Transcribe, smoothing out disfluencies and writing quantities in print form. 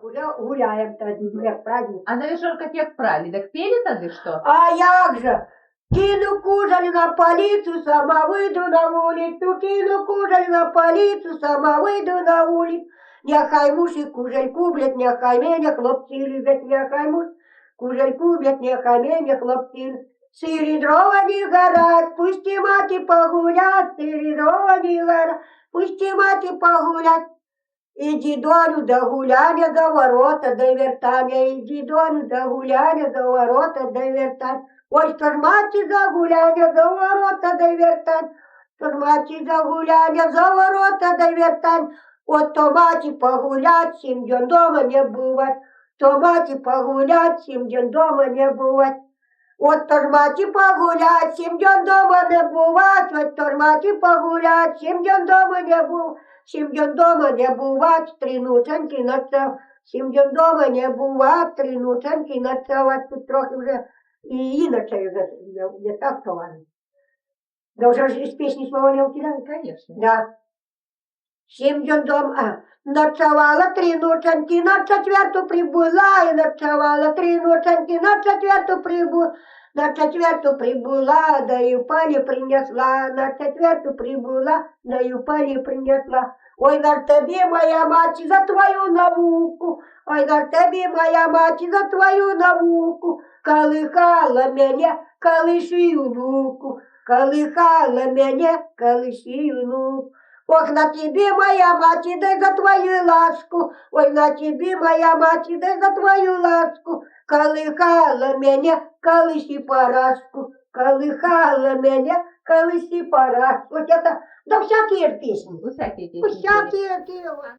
Уже гуляем тоді, як праздник. А на вечірках як прали? Так пели тоді що? А як же? Кину кужель на полицу, сама выйду на вулицю, кину кужель на полицу, сама выйду на вулицю. Нехай муж і кужель кублять, нехай мене хлопці люблять, нехай муж кужель кублять, нехай мене хлопці люблять. Сирі дрова не горять, пусти мати погулять, сирі дрова не горять, пусти мати погулять. Иди, доню, до гуляния, до ворота, до вертания, иди, доню, до гуляния, до ворота, до вертания. Ой, что ж мати за гуляния, за ворота, до вертания, что ж мати за гуляния, за ворота, до вертания. Вот то мати погулять, 7 дней дома не бывать, то мати погулять, 7 дней дома не бывать. Вот то ж мати погулять, 7 дней дома не бывать, вот то ж мати погулять, 7 дней дома не бывать. 7 дней дома не бывать, 3 ноченьки ночевать. 7 дней дома не бывать, 3 ноченьки ночевать. Тут трохи вже і іначе вже не так товарно. Да вже ж із пісні слова не вкидають? Конечно. Да. 7 дней дома ночевала, 3 ноченьки, на 4-ту прибула, і ночевала 3 ноченьки, на 4-ту прибула. На 4-ту прибула, да и в палі принесла, на 4-ту прибула, да и в палі принесла. Ой, на тобі, моя мать, за твою науку, ой, на тобі, моя мать, за твою науку, колихала мене, колиши внуку, колихала мене, колиши внуку. Ох, на тебе, моя мать, дай за твою ласку, ой, на тебе, моя мать, дай за твою ласку, колихала мене, колиши поразку, колихала мене, колиши поразку. Вот это, да всякие песни. Усякі пісні. Всякие пела.